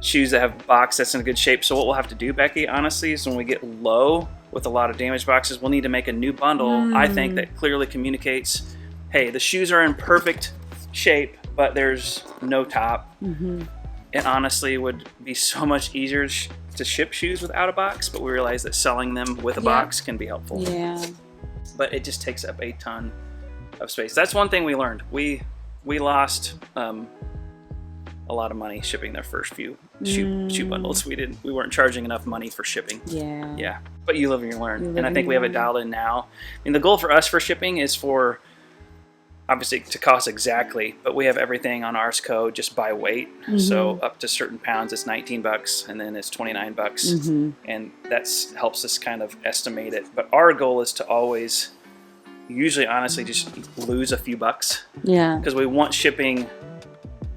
shoes that have a box that's in good shape. So what we'll have to do, Becky, honestly, is when we get low with a lot of damaged boxes, we'll need to make a new bundle, I think, that clearly communicates, hey, the shoes are in perfect shape, but there's no top. It honestly would be so much easier to ship shoes without a box, but we realize that selling them with a box can be helpful. Yeah. But it just takes up a ton of space. That's one thing we learned. We lost a lot of money shipping their first few shoe bundles. We weren't charging enough money for shipping. Yeah. But you live and you learn. And I think we have it dialed in now. I mean, the goal for us for shipping is for, obviously, to cost exactly, but we have everything on Rs Code just by weight. So up to certain pounds, it's $19, and then it's $29, and that helps us kind of estimate it. But our goal is to always, usually, honestly, just lose a few bucks. Yeah. Because we want shipping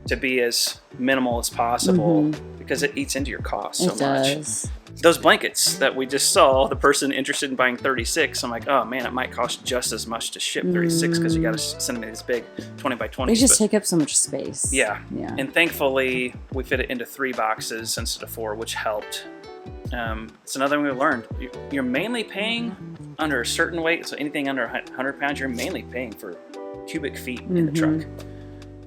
to be as minimal as possible, because it eats into your cost so much. Those blankets that we just saw, the person interested in buying 36, I'm like, oh man, it might cost just as much to ship 36 because you got to send me this big 20 by 20. They just take up so much space. Yeah. And thankfully, we fit it into 3 boxes instead of 4, which helped. It's another thing we learned. You're mainly paying under a certain weight, so anything under 100 pounds, you're mainly paying for cubic feet in the truck.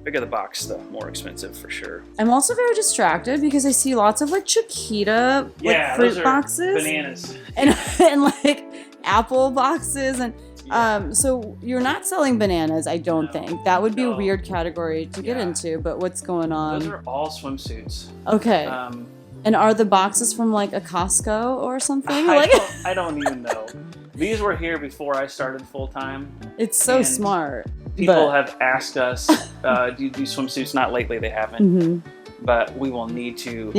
Bigger the box, the more expensive for sure. I'm also very distracted because I see lots of like Chiquita fruit boxes, bananas, and like apple boxes, and so you're not selling bananas. I don't think that would be a weird category to get into. But what's going on? Those are all swimsuits. Okay. And are the boxes from like a Costco or something? I don't even know. These were here before I started full time. It's so smart. People have asked us, do you do swimsuits? Not lately, they haven't. But we will need to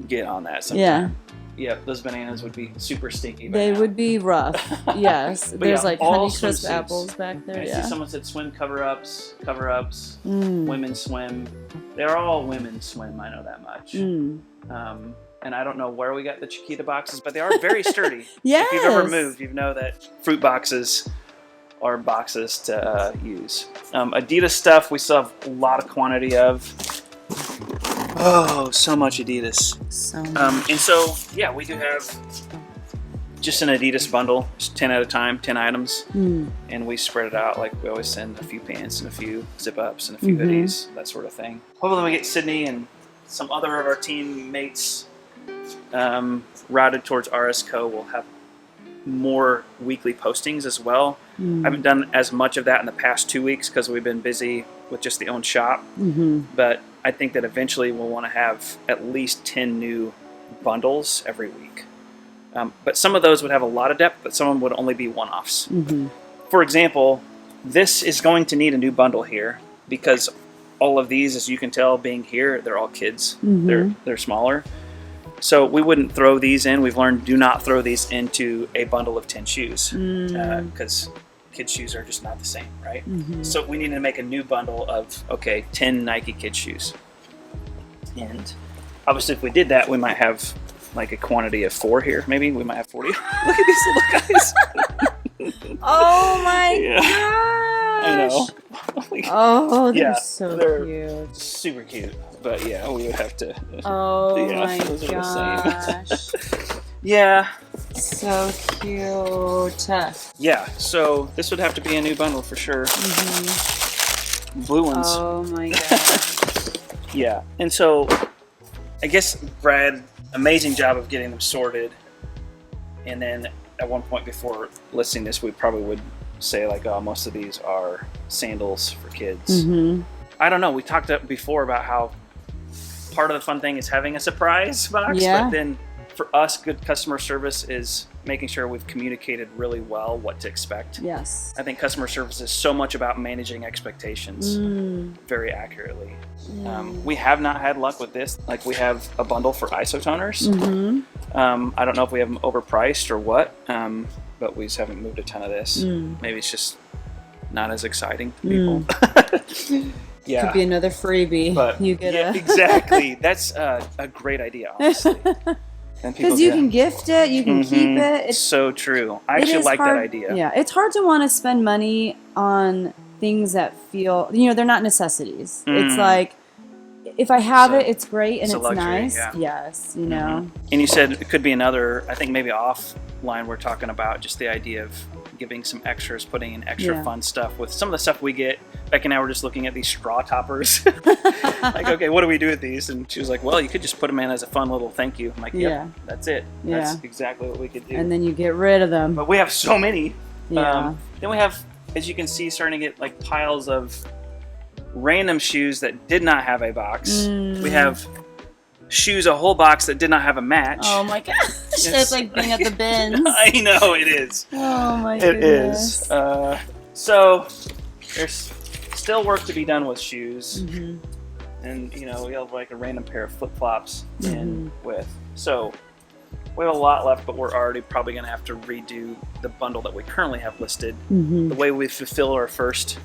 get on that sometime. Yeah, those bananas would be super stinky. They would be rough. Yes. There's like Honeycrisp apples back there. I see someone said swim cover-ups, women's swim. They're all women's swim, I know that much. And I don't know where we got the Chiquita boxes, but they are very sturdy. Yes. If you've ever moved, you know that fruit boxes are boxes to use. Adidas stuff, we still have a lot of quantity of. Oh, so much Adidas. So much. And so, yeah, we do have just an Adidas bundle, just 10 at a time, 10 items. And we spread it out. Like we always send a few pants and a few zip-ups and a few hoodies, that sort of thing. Hopefully we get Sydney and some other of our teammates routed towards Rs Co. We'll have more weekly postings as well. I haven't done as much of that in the past 2 weeks because we've been busy with just the own shop. But I think that eventually we'll want to have at least 10 new bundles every week. But some of those would have a lot of depth, but some of them would only be one-offs. For example, this is going to need a new bundle here because all of these, as you can tell, being here, they're all kids. They're smaller. So we wouldn't throw these in. We've learned do not throw these into a bundle of 10 shoes because kids' shoes are just not the same, right? So we need to make a new bundle of, 10 Nike kids' shoes. And obviously if we did that, we might have like a quantity of 4 here. Maybe we might have 40. Look at these little guys. Oh my gosh. I know. Oh, they're so cute. Super cute. But yeah, we would have to. Oh my gosh. Yeah. So cute. Yeah, so this would have to be a new bundle for sure. Blue ones. Oh my gosh. Yeah, and so I guess Brad, amazing job of getting them sorted. And then at one point before listing this, we probably would say like, oh, most of these are sandals for kids. I don't know. We talked before about how part of the fun thing is having a surprise box, but then for us, good customer service is making sure we've communicated really well what to expect. Yes. I think customer service is so much about managing expectations very accurately. We have not had luck with this. Like we have a bundle for ISO toners. I don't know if we have them overpriced or what, but we just haven't moved a ton of this. Maybe it's just not as exciting to people. Yeah. Could be another freebie. But you get exactly. That's a great idea, honestly. Because you can gift it, you can keep it. It's so true. I actually like that idea. Yeah, it's hard to want to spend money on things that feel, they're not necessities. It's like, if I have it, it's great and it's luxury, nice. Yeah. Yes, And you said it could be another, I think maybe offline we're talking about just the idea of giving some extras, putting in extra fun stuff with some of the stuff we get. Becky and I were just looking at these straw toppers. Like, okay, what do we do with these? And she was like, well, you could just put them in as a fun little thank you. I'm like, yep, that's it. That's exactly what we could do. And then you get rid of them. But we have so many. Yeah. Then we have, as you can see, starting to get like piles of random shoes that did not have a box. We have shoes, a whole box that did not have a match. Oh my gosh. It's like being at the bins. I know, it is. Oh my goodness. It is. So there's still work to be done with shoes. And, you know, we have like a random pair of flip-flops in with. So we have a lot left, but we're already probably going to have to redo the bundle that we currently have listed. The way we fulfill our first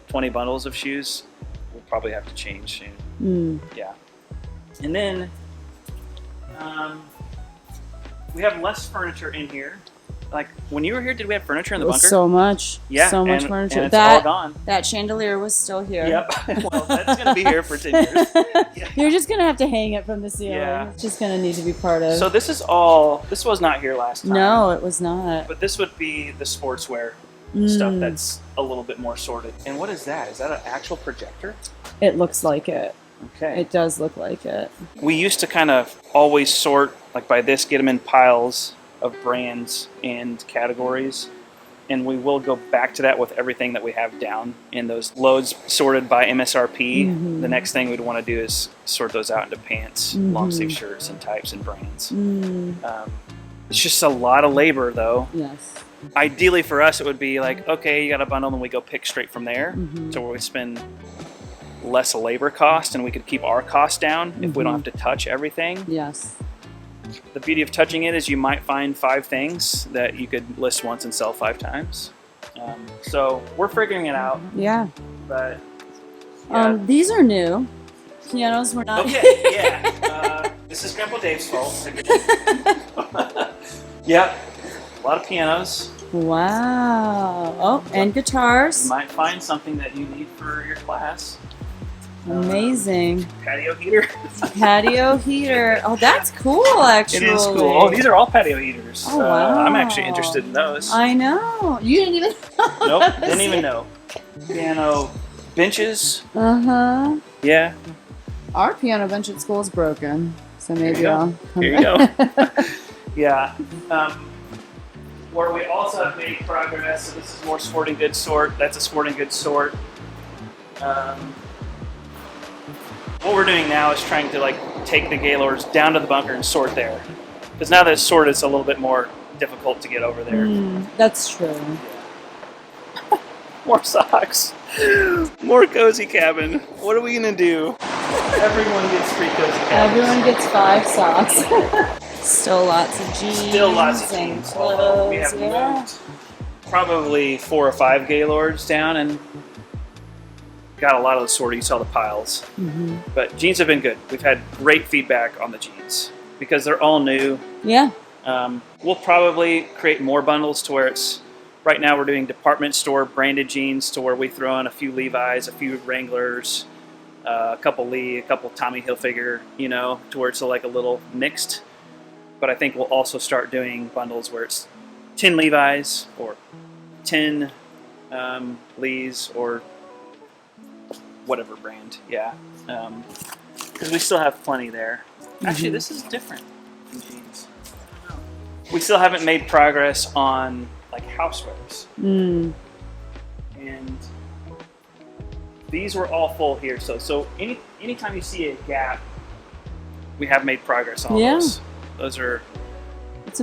20 bundles of shoes, we'll probably have to change soon. Yeah. And then we have less furniture in here. Like, when you were here, did we have furniture in the bunker? So much. Yeah. So much furniture. And it's all gone. That chandelier was still here. Yep. Well, that's going to be here for 10 years. Yeah. You're just going to have to hang it from the ceiling. Yeah. It's just going to need to be part of. So this was not here last time. No, it was not. But this would be the sportswear stuff that's a little bit more sorted. And what is that? Is that an actual projector? It looks like it. Okay. It does look like it. We used to kind of always sort, like by this, get them in piles of brands and categories. And we will go back to that with everything that we have down in those loads sorted by MSRP. The next thing we'd want to do is sort those out into pants, long sleeve shirts, and types and brands. It's just a lot of labor, though. Yes. Ideally for us, it would be like, okay, you got a bundle, and we go pick straight from there. So where we spend less labor cost, and we could keep our costs down if we don't have to touch everything. Yes. The beauty of touching it is you might find 5 things that you could list once and sell 5 times. So we're figuring it out. Yeah. But yeah. These are new. Pianos were not. Okay. Yeah. This is Grandpa Dave's fault. Yep. A lot of pianos. Wow. Oh, and guitars. You might find something that you need for your class. Amazing. Patio heater. Patio heater. Oh, that's cool, actually. It is cool. Oh, these are all patio heaters. Oh, wow. I'm actually interested in those. I know. You didn't even know. Nope, didn't even know. Piano benches. Yeah. Our piano bench at school is broken, so maybe I'll come Here you go. Yeah. Where we also have made progress, so this is more sporting goods sort. That's a sporting goods sort. What we're doing now is trying to like take the Gaylords down to the bunker and sort there. Because now that it's sorted, it's a little bit more difficult to get over there. That's true. More socks. More cozy cabin. What are we gonna do? Everyone gets free cozy cabins. Everyone gets 5 socks. Still lots of jeans. Still lots of and jeans. clothes. We have moved probably 4 or 5 Gaylords down and got a lot of the sorted. You saw the piles. But jeans have been good. We've had great feedback on the jeans because they're all new. Yeah. We'll probably create more bundles to where it's, right now we're doing department store branded jeans to where we throw in a few Levi's, a few Wranglers, a couple Lee, a couple Tommy Hilfiger, you know, to where it's like a little mixed. But I think we'll also start doing bundles where it's 10 Levi's or 10 Lee's or whatever brand, yeah. Because we still have plenty there. Actually, this is different in jeans. We still haven't made progress on like housewares. And these were all full here. So anytime you see a gap, we have made progress on those. Those are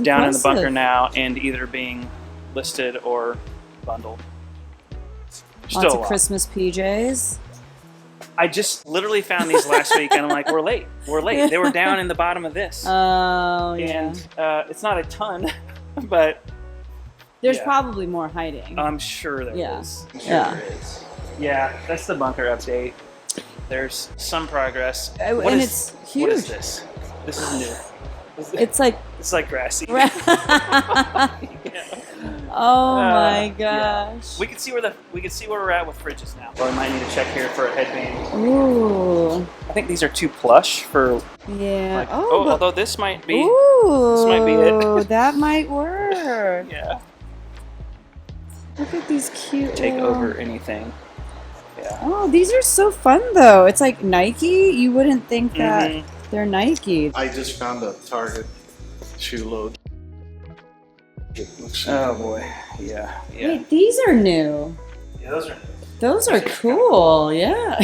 down in the bunker now and either being listed or bundled. Lots of Christmas PJs. I just literally found these last week and I'm like, we're late. They were down in the bottom of this. Oh, yeah. And it's not a ton, but there's probably more hiding. I'm sure there is. I'm sure Yeah. there is. Yeah, that's the bunker update. There's some progress. It's huge. What is this? This is new. It's like grassy. Oh my gosh. Yeah. We can see where we're at with fridges now. Or I might need to check here for a headband. Ooh. I think these are too plush for. Yeah. Like, although this might be. Ooh. This might be it. That might work. Yeah. Look at these cute. Take over anything. Yeah. Oh, these are so fun though. It's like Nike. You wouldn't think that they're Nike. I just found a Target shoe load. Oh boy. Yeah. Wait, these are new. Yeah, those are new. Those are cool. Yeah.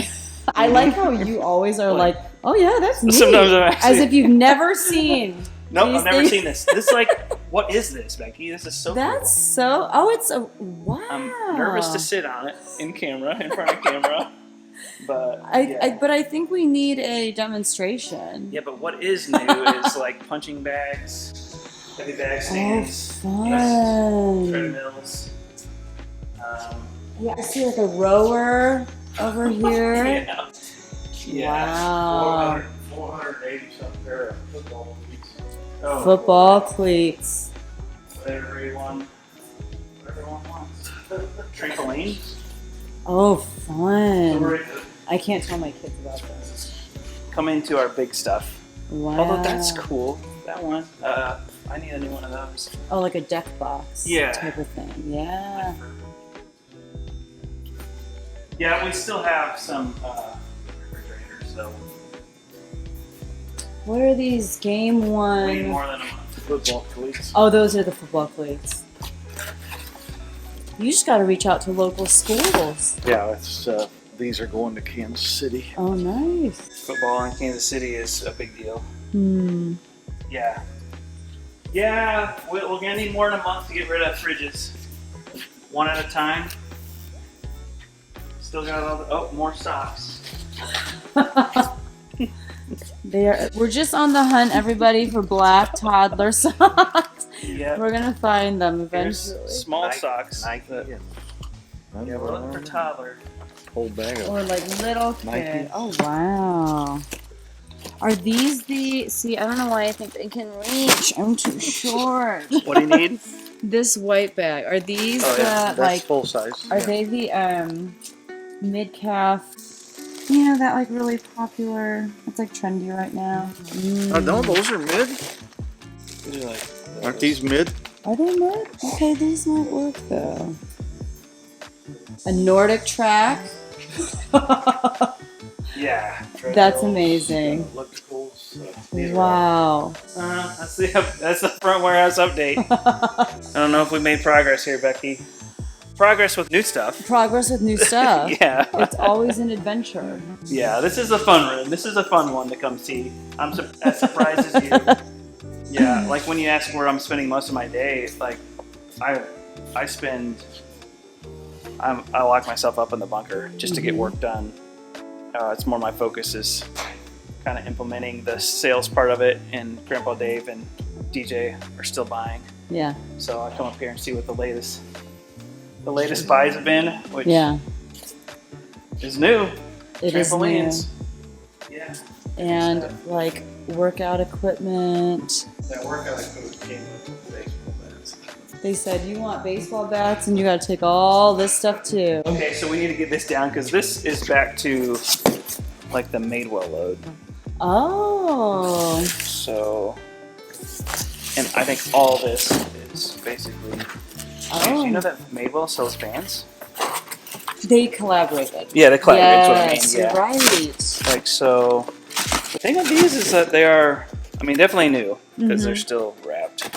I like how you always are like, oh yeah, that's neat. Sometimes I'm actually... As if you've never seen. Nope, I've never seen this. This is like, what is this, Becky? This is so That's cool. so, oh, it's a, wow. I'm nervous to sit on it in front of camera. But but I think we need a demonstration. Yeah, but what is new is like punching bags, heavy bag stands, fun. treadmills. Yeah, I see like a rower over here. Yeah. Wow. 480 something pair of football cleats. Football cleats. Whatever everyone wants. Trampolines. Oh, fun. I can't tell my kids about this. Come into our big stuff. Wow. Although that's cool. That one. I need a new one of those. Oh, like a deck box type of thing. Yeah. Yeah, we still have some refrigerators, so. What are these game one? We need more than a month. Football cleats. Oh, those are the football cleats. You just got to reach out to local schools. Yeah, it's these are going to Kansas City. Oh, nice. Football in Kansas City is a big deal. Yeah. Yeah, we're gonna need more than a month to get rid of fridges. One at a time. Still got all the, more socks. We're just on the hunt, everybody, for black toddler socks. Yeah. We're gonna find them Here's eventually. small socks. Nike. Yeah, we're looking for toddler. Whole bag of Or like little Nike. kid. Oh wow. Are these the? See, I don't know why I think they can reach. I'm too short. What do you need? This white bag. Are these That's like? full size. Are they the mid calf? You know that like really popular. It's like trendy right now. No, those are mid. These are like, Aren't these mid? Are they mid? Okay, these might work though. A Nordic track. yeah. That's amazing. Ellipticals. Wow. That's the front warehouse update. I don't know if we made progress here, Becky. Progress with new stuff. Progress with new stuff. Yeah. It's always an adventure. Yeah, this is a fun room. This is a fun one to come see. I'm as surprised as you. Yeah, like when you ask where I'm spending most of my day, like I lock myself up in the bunker just to get work done. It's more my focus is kind of implementing the sales part of it, and Grandpa Dave and DJ are still buying. Yeah. So I come up here and see what the latest buys have been, which is new. It is Trampolines. new. Yeah. And like workout equipment. That workout equipment came with baseball bats. They said you want baseball bats and you got to take all this stuff too. Okay, so we need to get this down because this is back to like the Madewell load. Oh. So, and I think all this is basically. Oh. Do you know that Madewell sells vans? They collaborated. Yeah, they collaborated. Yes, That's what I mean. Yeah. you're right. Like so, the thing of these is that they are, I mean, definitely new because they're still wrapped.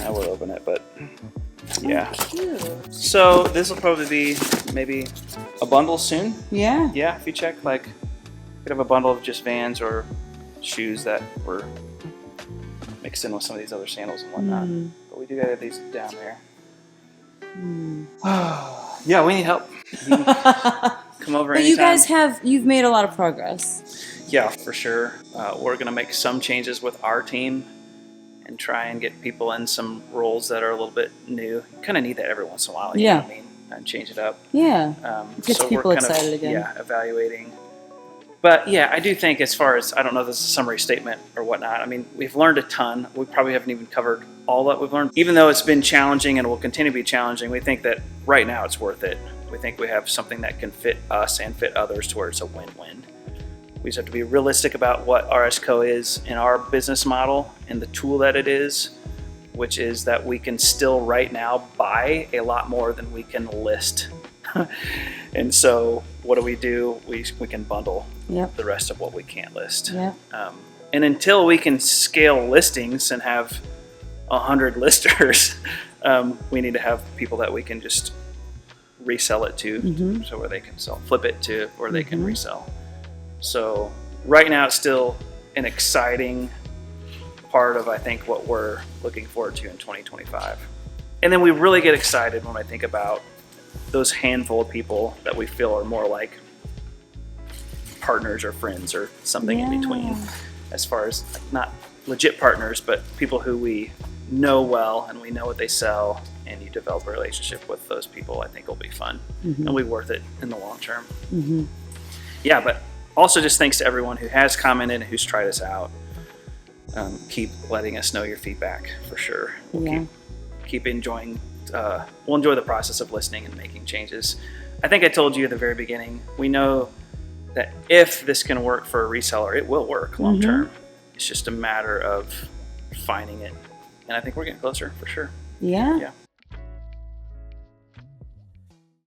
I will open it, but yeah. Oh, cute. So this will probably be maybe a bundle soon. Yeah. Yeah, if you check, like, you could have a bundle of just Vans or shoes that were mixed in with some of these other sandals and whatnot. But we do gotta have these down there. Yeah, we need help. Come over But anytime. you guys you've made a lot of progress. Yeah, for sure. We're gonna make some changes with our team and try and get people in some roles that are a little bit new. You kind of need that every once in a while. You know what I mean? And change it up. Yeah. Gets so people we're kind excited of, again. Yeah, evaluating. But yeah, I do think as far as, I don't know if this is a summary statement or whatnot. I mean, we've learned a ton. We probably haven't even covered all that we've learned. Even though it's been challenging and will continue to be challenging, we think that right now it's worth it. We think we have something that can fit us and fit others to where it's a win-win. We just have to be realistic about what RS Co is in our business model and the tool that it is, which is that we can still right now buy a lot more than we can list. And so what do? We can bundle the rest of what we can't list. Yep. And until we can scale listings and have 100 listers, we need to have people that we can just resell it to, Mm-hmm. so where they can flip it to where they can resell. So right now it's still an exciting part of, I think, what we're looking forward to in 2025. And then we really get excited when I think about those handful of people that we feel are more like partners or friends or something in between, as far as not legit partners, but people who we know well and we know what they sell, and you develop a relationship with those people. I think will be fun and will be worth it in the long term. Yeah, but also just thanks to everyone who has commented and who's tried us out. Keep letting us know your feedback for sure. We'll keep enjoying. We'll enjoy the process of listening and making changes. I think I told you at the very beginning, we know that if this can work for a reseller, it will work long term. It's just a matter of finding it. And I think we're getting closer for sure. Yeah.